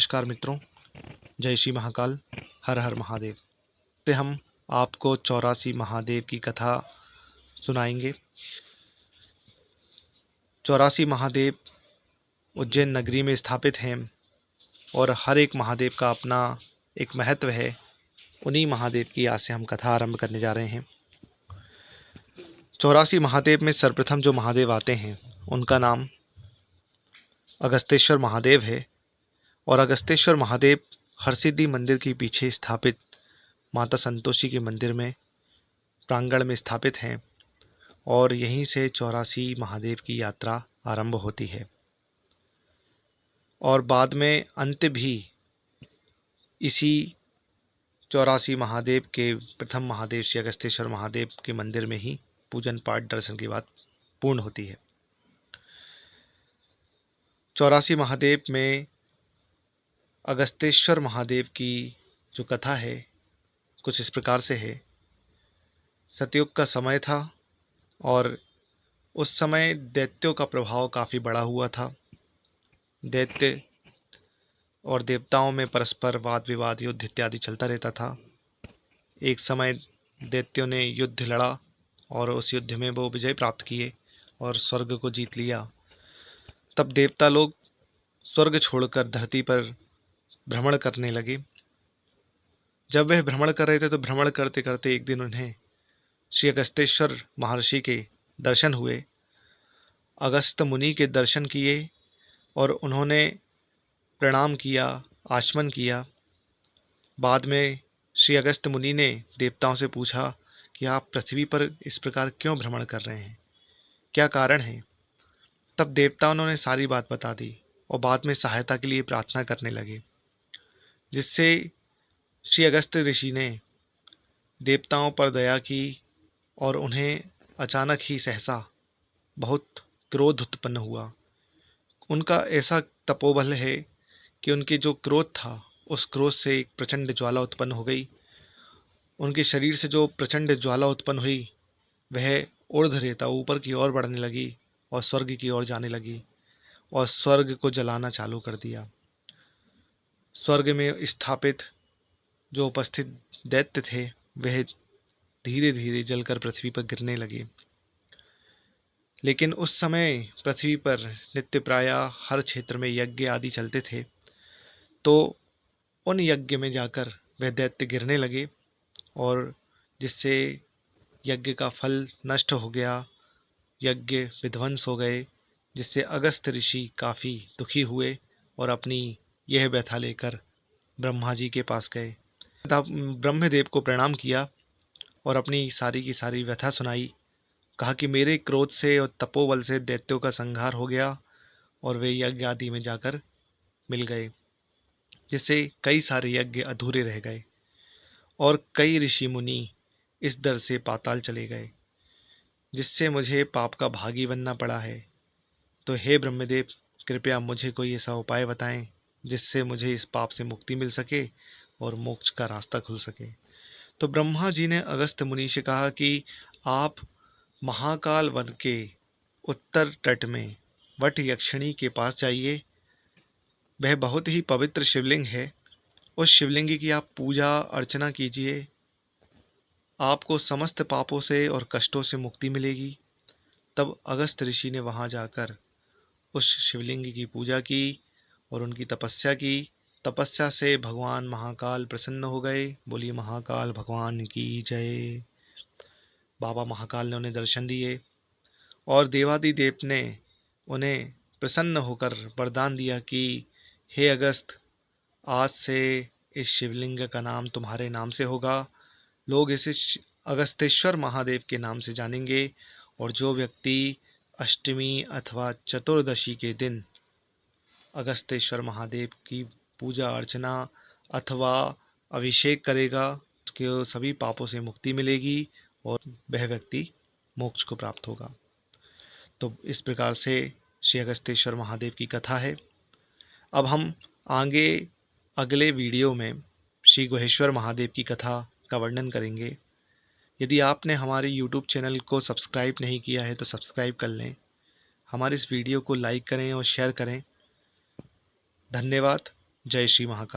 नमस्कार मित्रों, जय श्री महाकाल, हर हर महादेव। तो हम आपको 84 महादेव की कथा सुनाएंगे। 84 महादेव उज्जैन नगरी में स्थापित हैं और हर एक महादेव का अपना एक महत्व है। उन्हीं महादेव की आज से हम कथा आरंभ करने जा रहे हैं। 84 महादेव में सर्वप्रथम जो महादेव आते हैं उनका नाम अगस्तेश्वर महादेव है। और अगस्तेश्वर महादेव हरसिद्धि मंदिर के पीछे स्थापित माता संतोषी के मंदिर में प्रांगण में स्थापित हैं और यहीं से 84 महादेव की यात्रा आरंभ होती है। और बाद में अंत भी इसी 84 महादेव के प्रथम महादेव श्री अगस्तेश्वर महादेव के मंदिर में ही पूजन पाठ दर्शन की बात पूर्ण होती है। 84 महादेव में अगस्तेश्वर महादेव की जो कथा है कुछ इस प्रकार से है। सतयुग का समय था और उस समय दैत्यों का प्रभाव काफ़ी बढ़ा हुआ था। दैत्य और देवताओं में परस्पर वाद विवाद, युद्ध इत्यादि चलता रहता था। एक समय दैत्यों ने युद्ध लड़ा और उस युद्ध में वो विजय प्राप्त किए और स्वर्ग को जीत लिया। तब देवता लोग स्वर्ग छोड़कर धरती पर भ्रमण करने लगे। जब वह भ्रमण कर रहे थे तो भ्रमण करते करते एक दिन उन्हें श्री अगस्तेश्वर महर्षि के दर्शन हुए। अगस्त मुनि के दर्शन किए और उन्होंने प्रणाम किया, आचमन किया। बाद में श्री अगस्त मुनि ने देवताओं से पूछा कि आप पृथ्वी पर इस प्रकार क्यों भ्रमण कर रहे हैं, क्या कारण है। तब देवताओं ने सारी बात बता दी और बाद में सहायता के लिए प्रार्थना करने लगे, जिससे श्री अगस्त ऋषि ने देवताओं पर दया की और उन्हें अचानक ही सहसा बहुत क्रोध उत्पन्न हुआ। उनका ऐसा तपोबल है कि उनके जो क्रोध था उस क्रोध से एक प्रचंड ज्वाला उत्पन्न हो गई। उनके शरीर से जो प्रचंड ज्वाला उत्पन्न हुई वह ऊर्ध्वरेता ऊपर की ओर बढ़ने लगी और स्वर्ग की ओर जाने लगी और स्वर्ग को जलाना चालू कर दिया। स्वर्ग में स्थापित जो उपस्थित दैत्य थे वह धीरे धीरे जलकर पृथ्वी पर गिरने लगे। लेकिन उस समय पृथ्वी पर नित्य प्रायः हर क्षेत्र में यज्ञ आदि चलते थे, तो उन यज्ञ में जाकर वह दैत्य गिरने लगे और जिससे यज्ञ का फल नष्ट हो गया, यज्ञ विध्वंस हो गए, जिससे अगस्त ऋषि काफ़ी दुखी हुए और अपनी यह व्यथा लेकर ब्रह्मा जी के पास गए। ब्रह्मदेव को प्रणाम किया और अपनी सारी की सारी व्यथा सुनाई। कहा कि मेरे क्रोध से और तपोबल से दैत्यों का संहार हो गया और वे यज्ञ आदि में जाकर मिल गए, जिससे कई सारे यज्ञ अधूरे रह गए और कई ऋषि मुनि इस डर से पाताल चले गए, जिससे मुझे पाप का भागी बनना पड़ा है। तो हे ब्रह्मदेव, कृपया मुझे कोई ऐसा उपाय बताएं जिससे मुझे इस पाप से मुक्ति मिल सके और मोक्ष का रास्ता खुल सके। तो ब्रह्मा जी ने अगस्त मुनि से कहा कि आप महाकाल वन के उत्तर तट में वट यक्षिणी के पास जाइए। वह बहुत ही पवित्र शिवलिंग है। उस शिवलिंग की आप पूजा अर्चना कीजिए, आपको समस्त पापों से और कष्टों से मुक्ति मिलेगी। तब अगस्त ऋषि ने वहाँ जाकर उस शिवलिंग की पूजा की और उनकी तपस्या की। तपस्या से भगवान महाकाल प्रसन्न हो गए। बोलिए महाकाल भगवान की जय। बाबा महाकाल ने उन्हें दर्शन दिए और देवादिदेव ने उन्हें प्रसन्न होकर वरदान दिया कि हे अगस्त, आज से इस शिवलिंग का नाम तुम्हारे नाम से होगा। लोग इसे अगस्तेश्वर महादेव के नाम से जानेंगे और जो व्यक्ति अष्टमी अथवा चतुर्दशी के दिन अगस्तेश्वर महादेव की पूजा अर्चना अथवा अभिषेक करेगा उसके सभी पापों से मुक्ति मिलेगी और वह व्यक्ति मोक्ष को प्राप्त होगा। तो इस प्रकार से श्री अगस्तेश्वर महादेव की कथा है। अब हम आगे अगले वीडियो में श्री गुहेश्वर महादेव की कथा का वर्णन करेंगे। यदि आपने हमारे YouTube चैनल को सब्सक्राइब नहीं किया है तो सब्सक्राइब कर लें। हमारे इस वीडियो को लाइक करें और शेयर करें। धन्यवाद। जय श्री महाकाल।